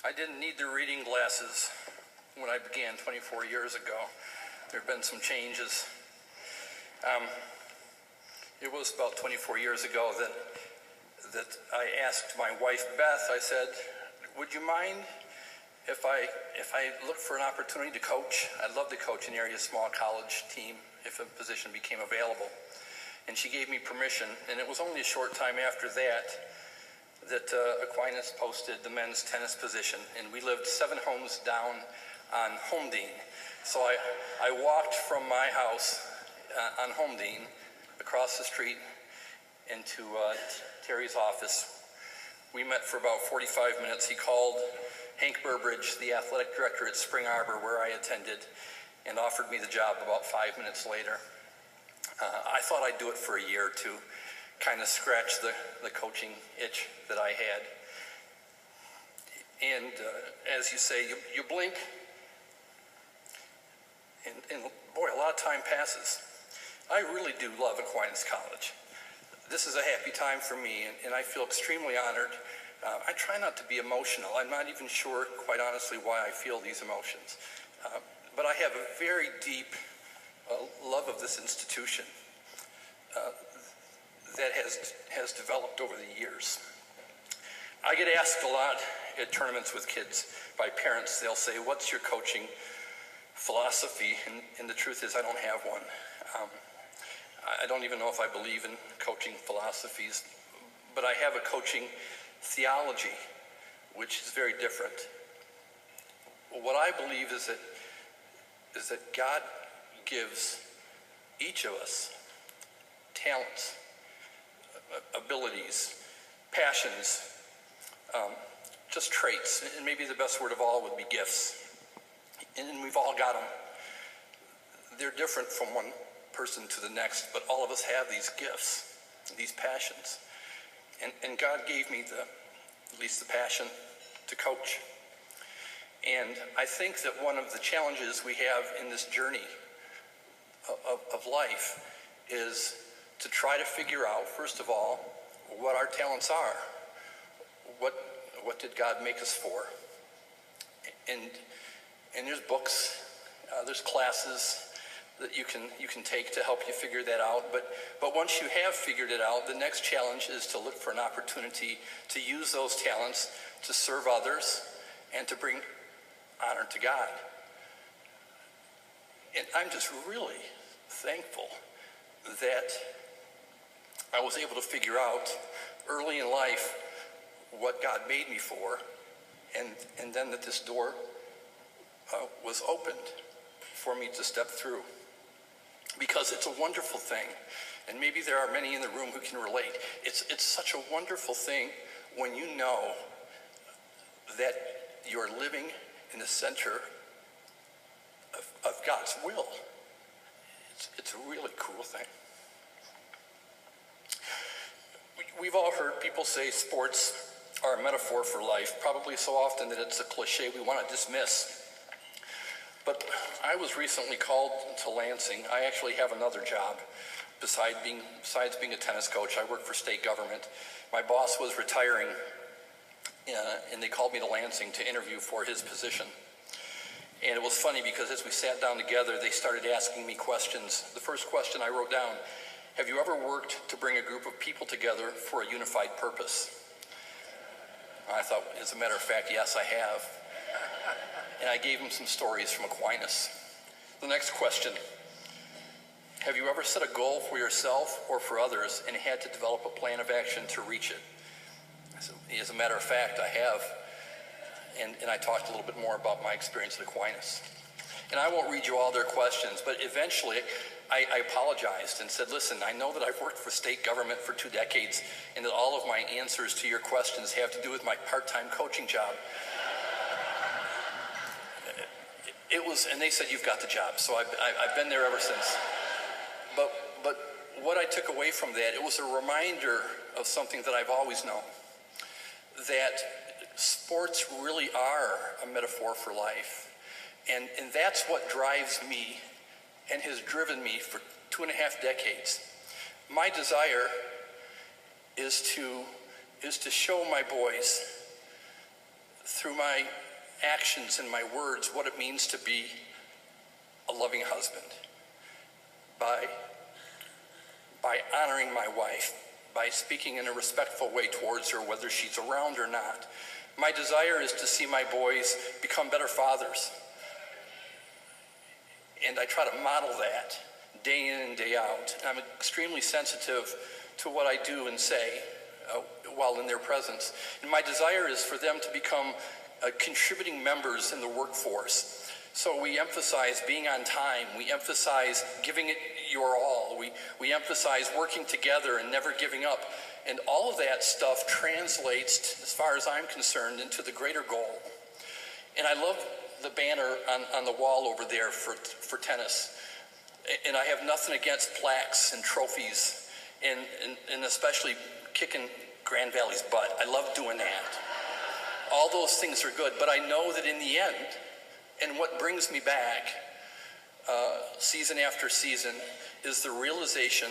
I didn't need the reading glasses when I began 24 years ago. There have been some changes. It was about 24 years ago that I asked my wife, Beth, I said, would you mind if I look for an opportunity to coach? I'd love to coach an area small college team if a position became available. And she gave me permission, and it was only a short time after that Aquinas posted the men's tennis position, and we lived 7 homes down on Homedene. So I walked from my house on Homedene across the street into Terry's office. We met for about 45 minutes. He called Hank Burbridge, the athletic director at Spring Arbor, where I attended, and offered me the job about 5 minutes later. I thought I'd do it for a year or two, kind of scratch the coaching itch that I had. And as you say, you blink, and boy, a lot of time passes. I really do love Aquinas College. This is a happy time for me, and I feel extremely honored. I try not to be emotional. I'm not even sure, quite honestly, why I feel these emotions. But I have a very deep love of this institution that has developed over the years. I get asked a lot at tournaments with kids by parents. They'll say, what's your coaching philosophy? And the truth is, I don't have one. I don't even know if I believe in coaching philosophies, but I have a coaching theology, which is very different. What I believe is that God gives each of us talents, abilities, passions, just traits, and maybe the best word of all would be gifts. And we've all got them. They're different from one person to the next, but all of us have these gifts, these passions. And God gave me at least the passion to coach. And I think that one of the challenges we have in this journey of life is to try to figure out, first of all, what our talents are. What did God make us for? And there's books, there's classes that you can take to help you figure that out. But once you have figured it out, the next challenge is to look for an opportunity to use those talents to serve others and to bring honor to God. And I'm just really thankful that I was able to figure out early in life what God made me for, and then that this door was opened for me to step through. Because it's a wonderful thing, and maybe there are many in the room who can relate. It's such a wonderful thing when you know that you're living in the center of God's will. It's a really cool thing. We've all heard people say sports are a metaphor for life, probably so often that it's a cliche we want to dismiss. But I was recently called to Lansing. I actually have another job besides being a tennis coach. I work for state government. My boss was retiring, and they called me to Lansing to interview for his position. And it was funny because as we sat down together, they started asking me questions. The first question I wrote down, have you ever worked to bring a group of people together for a unified purpose? I thought, as a matter of fact, yes, I have. And I gave him some stories from Aquinas. The next question, have you ever set a goal for yourself or for others and had to develop a plan of action to reach it? I said, as a matter of fact, I have. And I talked a little bit more about my experience at Aquinas. And I won't read you all their questions, but eventually I apologized and said, listen, I know that I've worked for state government for 2 decades and that all of my answers to your questions have to do with my part-time coaching job. And they said, you've got the job. So I've been there ever since. But what I took away from that, it was a reminder of something that I've always known, that sports really are a metaphor for life. And that's what drives me and has driven me for 2.5 decades. My desire is to show my boys through my actions and my words what it means to be a loving husband, by honoring my wife, by speaking in a respectful way towards her, whether she's around or not. My desire is to see my boys become better fathers. And I try to model that day in and day out. I'm extremely sensitive to what I do and say while in their presence. And my desire is for them to become contributing members in the workforce. So we emphasize being on time. We emphasize giving it your all. We emphasize working together and never giving up. And all of that stuff translates, as far as I'm concerned, into the greater goal. And I love the banner on the wall over there for tennis. And I have nothing against plaques and trophies, and especially kicking Grand Valley's butt. I love doing that. All those things are good, but I know that in the end, and what brings me back season after season, is the realization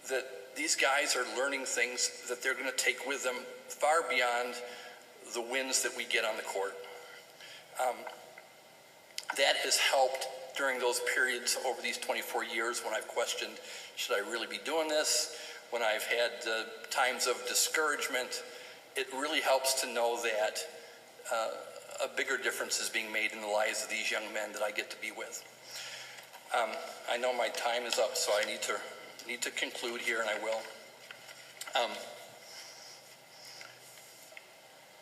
that these guys are learning things that they're going to take with them far beyond the wins that we get on the court. That has helped during those periods over these 24 years when I've questioned, should I really be doing this? When I've had times of discouragement, it really helps to know that a bigger difference is being made in the lives of these young men that I get to be with. I know my time is up, so I need to conclude here, and I will.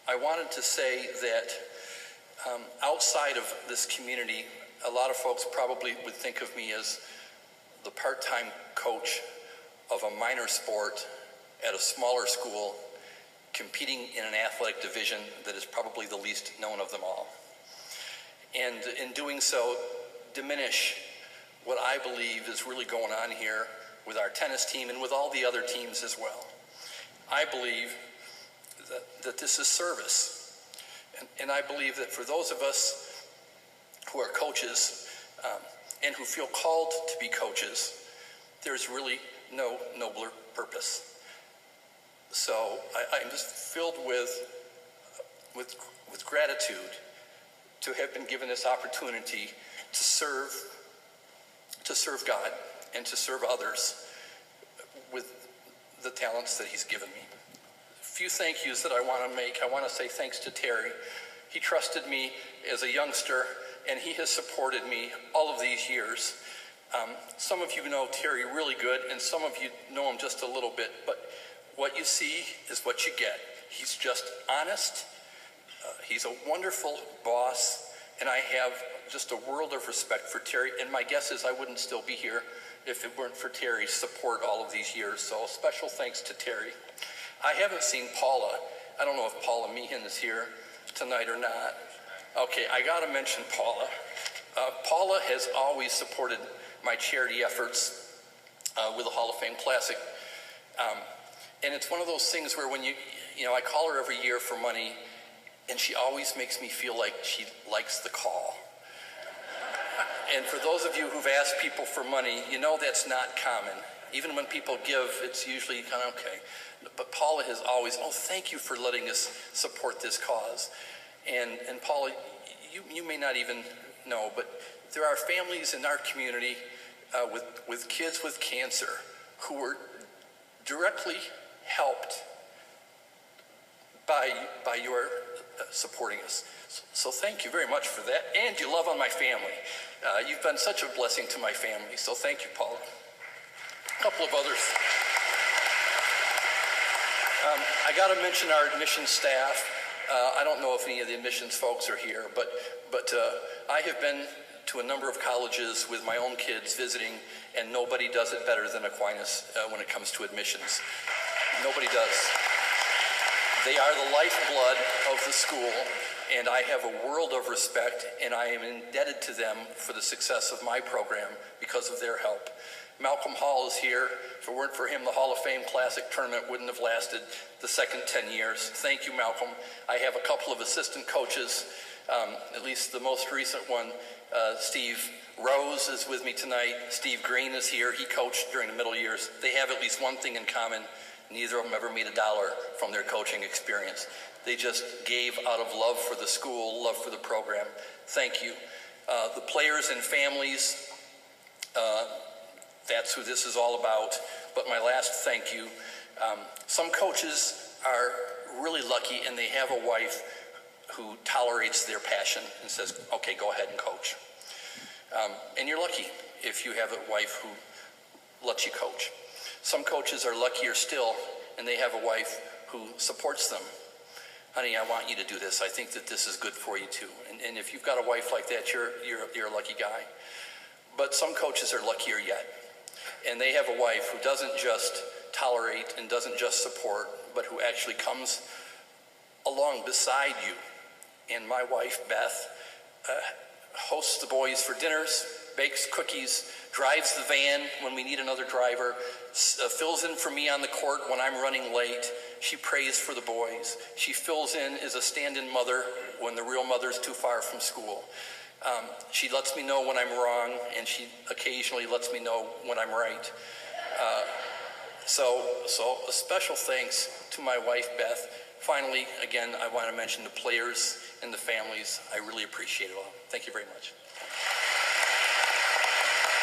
I wanted to say that outside of this community, a lot of folks probably would think of me as the part-time coach of a minor sport at a smaller school, competing in an athletic division that is probably the least known of them all. And in doing so, diminish what I believe is really going on here with our tennis team and with all the other teams as well. I believe that this is service. And I believe that for those of us who are coaches and who feel called to be coaches, there's really no nobler purpose. So I'm just filled with gratitude to have been given this opportunity to serve God and to serve others with the talents that he's given me. A few thank yous that I want to make. I want to say thanks to Terry. He trusted me as a youngster, and he has supported me all of these years. Some of you know Terry really good, and some of you know him just a little bit, but what you see is what you get. He's just honest. He's a wonderful boss, and I have just a world of respect for Terry, and my guess is I wouldn't still be here if it weren't for Terry's support all of these years, so special thanks to Terry. I haven't seen Paula. I don't know if Paula Meehan is here tonight or not. Okay, I gotta mention Paula. Paula has always supported my charity efforts with the Hall of Fame Classic. And it's one of those things where when I call her every year for money, and she always makes me feel like she likes the call. And for those of you who've asked people for money, you know that's not common. Even when people give, it's usually kind of okay. But Paula has always, thank you for letting us support this cause. And Paula, you may not even know, but there are families in our community with kids with cancer who were directly helped by your supporting us. So thank you very much for that. And you love on my family. You've been such a blessing to my family. So thank you, Paula. A couple of others. I got to mention our admissions staff. I don't know if any of the admissions folks are here, but I have been to a number of colleges with my own kids visiting, and nobody does it better than Aquinas when it comes to admissions. Nobody does. They are the lifeblood of the school, and I have a world of respect, and I am indebted to them for the success of my program because of their help. Malcolm Hall is here. If it weren't for him, the Hall of Fame Classic tournament wouldn't have lasted the second 10 years. Thank you, Malcolm. I have a couple of assistant coaches, at least the most recent one. Steve Rose is with me tonight. Steve Green is here. He coached during the middle years. They have at least one thing in common. Neither of them ever made $1 from their coaching experience. They just gave out of love for the school, love for the program. Thank you. The players and families, that's who this is all about. But my last thank you. Some coaches are really lucky and they have a wife who tolerates their passion and says, okay, go ahead and coach. And you're lucky if you have a wife who lets you coach. Some coaches are luckier still and they have a wife who supports them. Honey, I want you to do this. I think that this is good for you too. And if you've got a wife like that, you're a lucky guy. But some coaches are luckier yet. And they have a wife who doesn't just tolerate and doesn't just support, but who actually comes along beside you. And my wife, Beth, hosts the boys for dinners, bakes cookies, drives the van when we need another driver, fills in for me on the court when I'm running late. She prays for the boys. She fills in as a stand-in mother when the real mother's too far from school. She lets me know when I'm wrong, and she occasionally lets me know when I'm right. So a special thanks to my wife, Beth. Finally, again, I want to mention the players and the families. I really appreciate it all. Thank you very much.